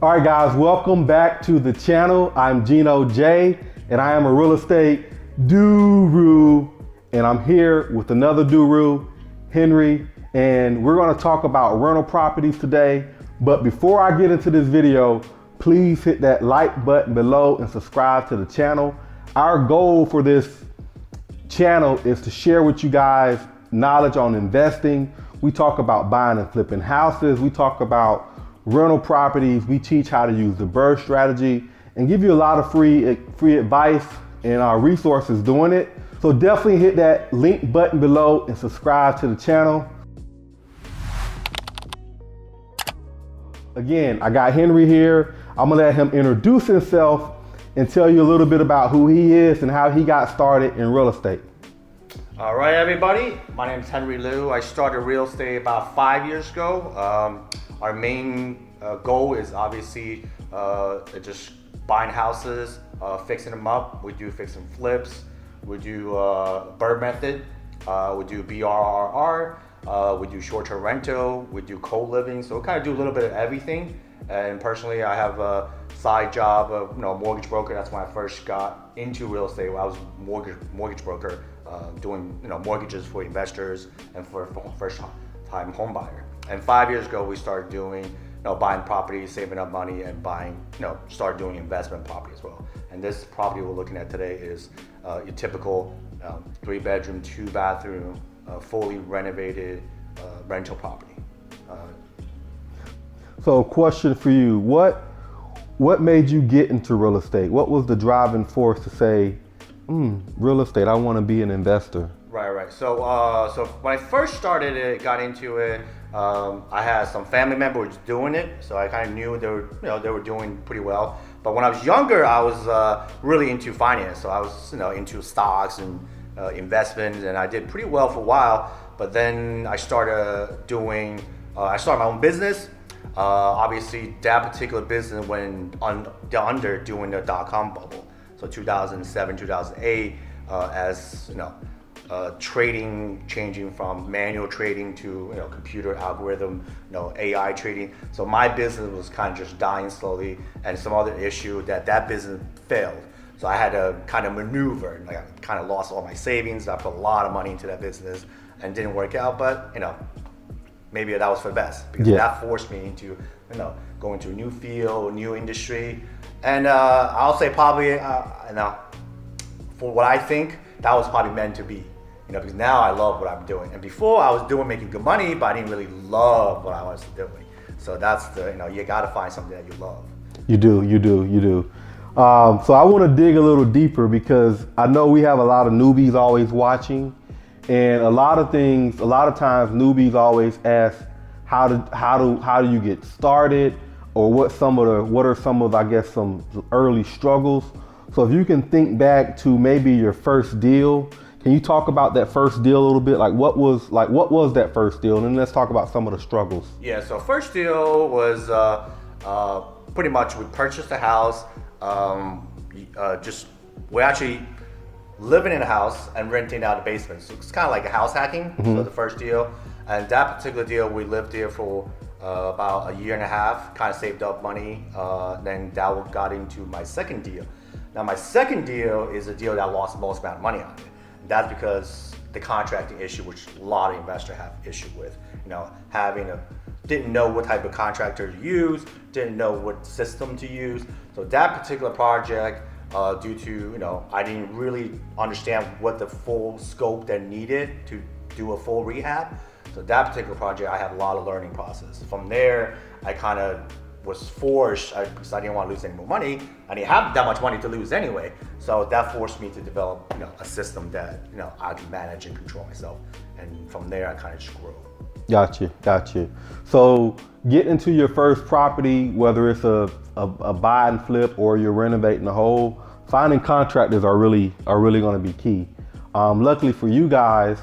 All right guys, welcome back to the channel. I'm GenoJ and I am a real estate guru, and I'm here with another guru, Henry, and we're gonna talk about rental properties today. But before I get into this video, please hit that like button below and subscribe to the channel. Our goal for this channel is to share with you guys knowledge on investing. We talk about buying and flipping houses. We talk about rental properties. We teach how to use the BRRRR strategy and give you a lot of free advice and our resources doing it. So definitely hit that link button below and subscribe to the channel. Again, I got Henry here. I'm gonna let him introduce himself and tell you a little bit about who he is and how he got started in real estate. All right, everybody. My name is Henry Liu. I started real estate about 5 years ago. Our main goal is obviously just buying houses, fixing them up. We do fix and flips. We do BRRRR method. We do BRRR. We do short-term rental. We do co-living. So we kind of do a little bit of everything. And personally, I have a side job of mortgage broker. That's when I first got into real estate. I was mortgage broker, doing mortgages for investors and for first-time home buyer. And 5 years ago, we started doing buying properties, saving up money, and start doing investment property as well. And this property we're looking at today is your typical 3-bedroom, 2-bathroom, fully renovated rental property. So question for you, what made you get into real estate? What was the driving force to say, real estate, I want to be an investor? Right. So when I first started got into it, I had some family members doing it, so I kind of knew they were doing pretty well. But when I was younger, I was really into finance, so I was into stocks and investments, and I did pretty well for a while. But then I started my own business. Obviously, that particular business went under during the dot-com bubble. So 2007, 2008, as trading changing from manual trading to computer algorithm, AI trading. So my business was kind of just dying slowly, and some other issue that business failed. So I had to kind of maneuver, and I kind of lost all my savings. I put a lot of money into that business and didn't work out, but maybe that was for the best, because that forced me into going to a new field, a new industry. And I'll say probably for what I think, that was probably meant to be. Because now I love what I'm doing. And before I was making good money, but I didn't really love what I was doing. So that's you gotta find something that you love. You do. So I wanna dig a little deeper, because I know we have a lot of newbies always watching, and a lot of times newbies always ask, how do you get started? Or what are some of I guess some early struggles? So if you can think back to maybe your first deal, can you talk about that first deal a little bit? What was that first deal? And then let's talk about some of the struggles. Yeah, so first deal was pretty much we purchased a house. We're actually living in a house and renting out a basement. So it's kind of like a house hacking. So the first deal. And that particular deal, we lived there for about a year and a half, kind of saved up money. Then that got into my second deal. Now my second deal is a deal that I lost the most amount of money on it. That's because the contracting issue, which a lot of investors have issue with. Didn't know what type of contractor to use, didn't know what system to use. So that particular project, due to I didn't really understand what the full scope that needed to do a full rehab. So that particular project, I had a lot of learning process. From there, I kind of was forced, because I didn't want to lose any more money. I didn't have that much money to lose anyway. So that forced me to develop a system that I can manage and control myself. And from there, I kind of just grew. Got you. So get into your first property, whether it's a buy and flip or you're renovating the whole, finding contractors are really going to be key. Luckily for you guys,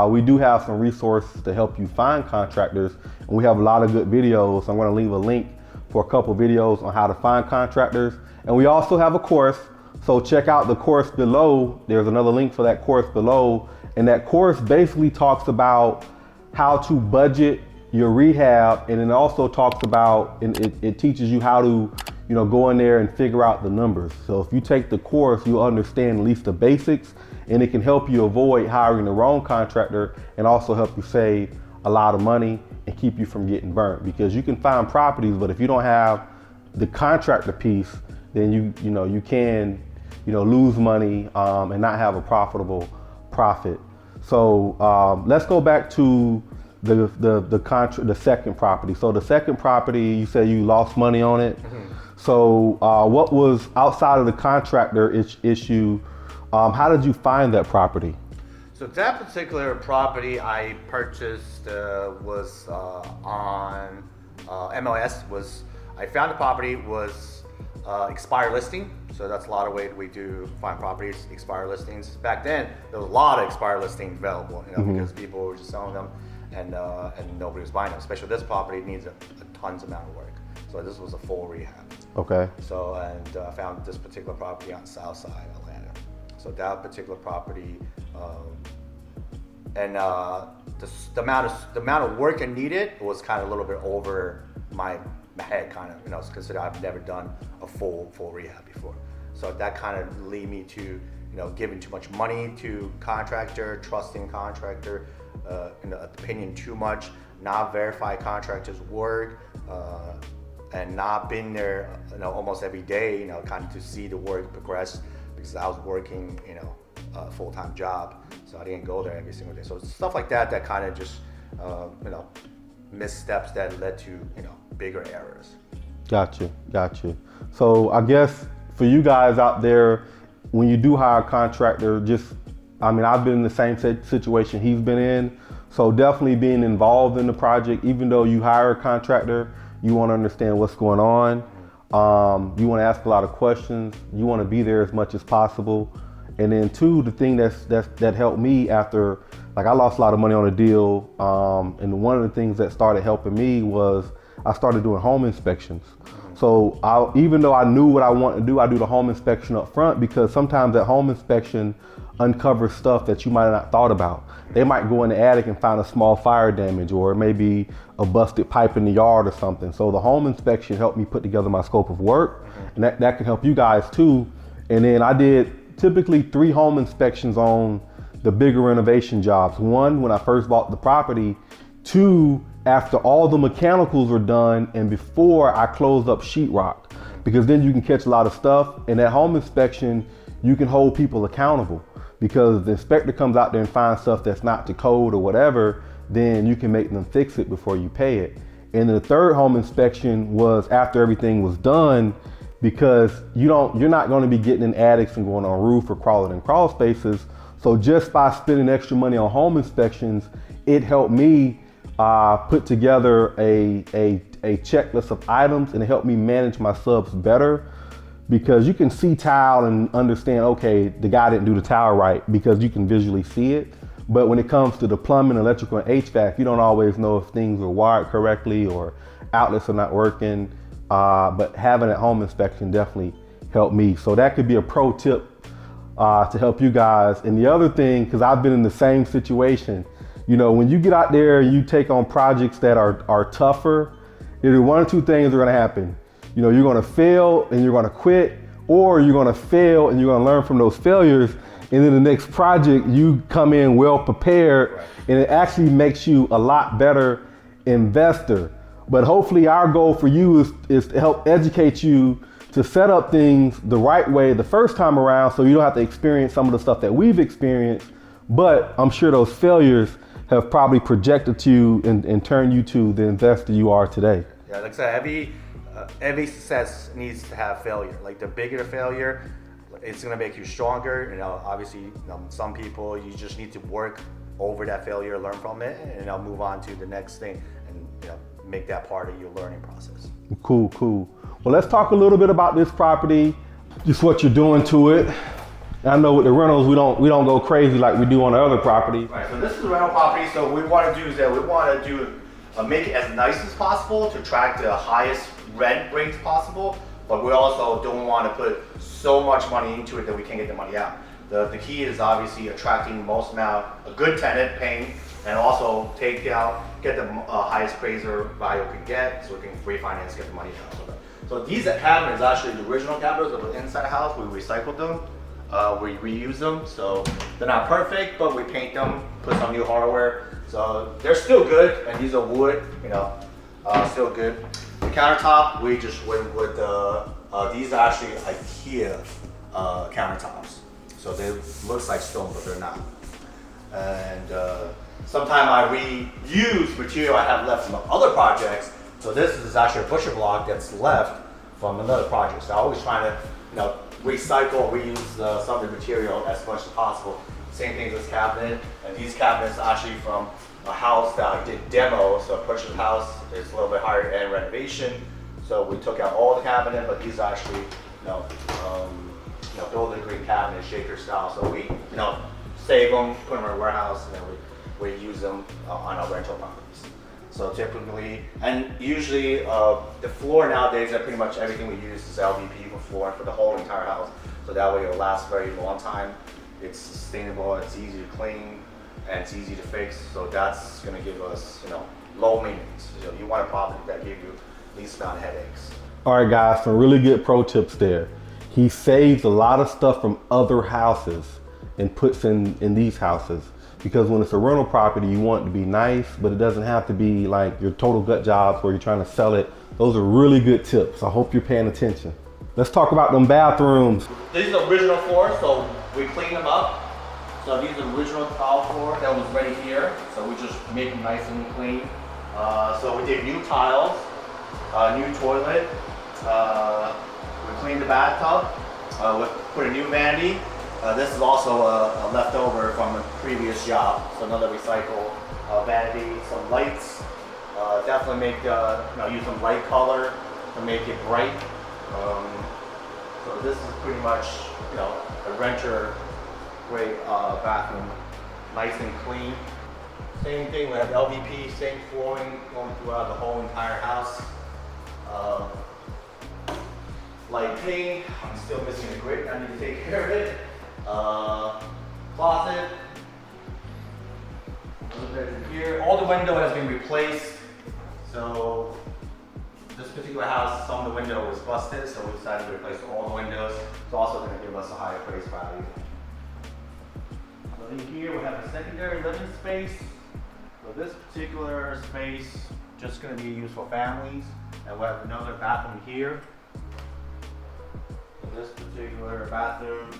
we do have some resources to help you find contractors, and we have a lot of good videos. So I'm going to leave a link for a couple videos on how to find contractors. And we also have a course, so check out the course below. There's another link for that course below, and that course basically talks about how to budget your rehab, and it also talks about, and it teaches you how to, go in there and figure out the numbers. So if you take the course, you'll understand at least the basics, and it can help you avoid hiring the wrong contractor and also help you save a lot of money and keep you from getting burnt. Because you can find properties, but if you don't have the contractor piece, then you can lose money and not have a profitable profit. So let's go back to the second property. So the second property, you said you lost money on it. Mm-hmm. So what was outside of the contractor issue? How did you find that property? So that particular property I purchased was on MLS. I found the property was expired listing. So that's a lot of ways we do find properties, expired listings. Back then, there was a lot of expired listings available, mm-hmm. because people were just selling them and nobody was buying them. Especially this property needs a tons amount of work. So this was a full rehab. Okay. So, and I found this particular property on the south side of Atlanta. So that particular property, the amount of work I needed was kind of a little bit over my head, kind of, because I've never done a full rehab before. So that kind of lead me to, giving too much money to contractor, trusting contractor, opinion too much, not verify contractor's work, and not been there, almost every day, kind of to see the work progress, because I was working, a full-time job, so I didn't go there every single day. So stuff like that kind of just, missteps that led to, bigger errors. Gotcha. So I guess for you guys out there, when you do hire a contractor, I've been in the same situation he's been in. So definitely being involved in the project, even though you hire a contractor, you want to understand what's going on. You want to ask a lot of questions. You want to be there as much as possible. And then two, the thing that helped me after, I lost a lot of money on a deal. And one of the things that started helping me was I started doing home inspections. So even though I knew what I wanted to do, I do the home inspection up front, because sometimes that home inspection uncovers stuff that you might have not thought about. They might go in the attic and find a small fire damage, or maybe a busted pipe in the yard or something. So the home inspection helped me put together my scope of work, and that can help you guys too. And then I did typically 3 home inspections on the bigger renovation jobs. 1, when I first bought the property. 2, after all the mechanicals were done and before I closed up sheetrock, because then you can catch a lot of stuff. And that home inspection, you can hold people accountable, because the inspector comes out there and finds stuff that's not to code or whatever, then you can make them fix it before you pay it. And then the 3rd home inspection was after everything was done, because you're not going to be getting in attics and going on roof or crawling in crawl spaces. So just by spending extra money on home inspections, it helped me put together a checklist of items, and it helped me manage my subs better, because you can see tile and understand, okay, the guy didn't do the tile right, because you can visually see it. But when it comes to the plumbing, electrical, and HVAC, you don't always know if things are wired correctly or outlets are not working. But having a home inspection definitely helped me. So that could be a pro tip to help you guys. And the other thing, because I've been in the same situation, when you get out there and you take on projects that are tougher, either 1 or 2 things are going to happen. You're going to fail and you're going to quit, or you're going to fail and you're going to learn from those failures. And then the next project, you come in well prepared, and it actually makes you a lot better investor. But hopefully our goal for you is to help educate you to set up things the right way the first time around, so you don't have to experience some of the stuff that we've experienced. But I'm sure those failures have probably projected to you and turned you to the investor you are today. Yeah, like I said, every success needs to have failure. Like the bigger the failure, it's gonna make you stronger. Obviously, some people, you just need to work over that failure, learn from it, and move on to the next thing, and make that part of your learning process. Cool. Well, let's talk a little bit about this property, just what you're doing to it. I know with the rentals, we don't go crazy like we do on the other property. Right, so this is a rental property, so what we want to do is that we want to make it as nice as possible to attract the highest rent rates possible, but we also don't want to put so much money into it that we can't get the money out. The key is obviously attracting the most amount, a good tenant paying and also get the highest appraiser value we can get, so we can refinance, get the money down. So these cabinets are actually the original cabinets of the inside house. We recycled them, we reuse them. So they're not perfect, but we paint them, put some new hardware. So they're still good, and these are wood, still good. The countertop, we just went with these are actually IKEA countertops. So they looks like stone, but they're not. And sometimes I reuse material I have left from other projects. So this is actually a butcher block that's left from another project. So I always try to, recycle, reuse some of the material as much as possible. Same thing with this cabinet, and these cabinets are actually from a house that I did demo. So a butcher's house is a little bit higher end renovation. So we took out all the cabinet, but these are actually, building green cabinet, shaker style. So we, save them, put them in our warehouse, and then we use them on our rental properties. So typically, and usually the floor nowadays, pretty much everything we use is LVP for floor for the whole entire house. So that way it'll last a very long time. It's sustainable, it's easy to clean, and it's easy to fix. So that's gonna give us, low maintenance. So you want a property that gives you least amount of headaches. All right, guys, some really good pro tips there. He saves a lot of stuff from other houses and puts in these houses. Because when it's a rental property, you want it to be nice, but it doesn't have to be like your total gut jobs where you're trying to sell it. Those are really good tips. I hope you're paying attention. Let's talk about them bathrooms. These are original floors, so we clean them up. So these are original tile floor that was ready here. So we just make them nice and clean. So we did new tiles, new toilet. We cleaned the bathtub. We put a new vanity. This is also a leftover from a previous job, so another recycle vanity, some lights. Definitely make use some light color to make it bright. So this is pretty much a renter grade bathroom, nice and clean. Same thing, we have LVP, same flooring going throughout the whole entire house. Light pink, I'm still missing the grid, I need to take care of it. Closet, here. All the window has been replaced. So this particular house, some of the window was busted, so we decided to replace all the windows. It's also going to give us a higher appraised value. So in here we have a secondary living space. So this particular space just going to be used for families, and we have another bathroom here. So this particular bathroom.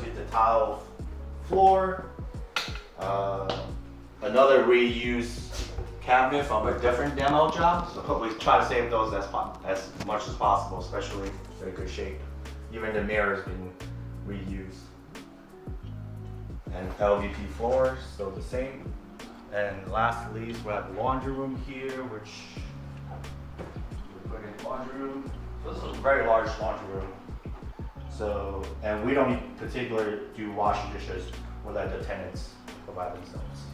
Did the tile floor, another reuse cabinet from a different demo job. So we try to save those as much as possible, especially in good shape. Even the mirror has been reused. And LVP floors, still the same. And last but least, we have the laundry room here, which we put in laundry room. So this is a very large laundry room. So, and we don't particularly do washing dishes. We'll let the tenants provide themselves.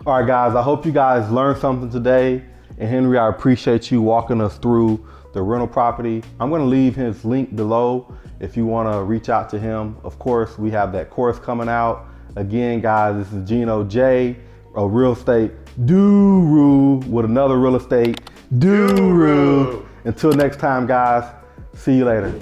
All right, guys, I hope you guys learned something today. And Henry, I appreciate you walking us through the rental property. I'm gonna leave his link below if you wanna reach out to him. Of course, we have that course coming out. Again, guys, this is GenoJ, a real estate guru with another real estate guru. Until next time, guys, see you later.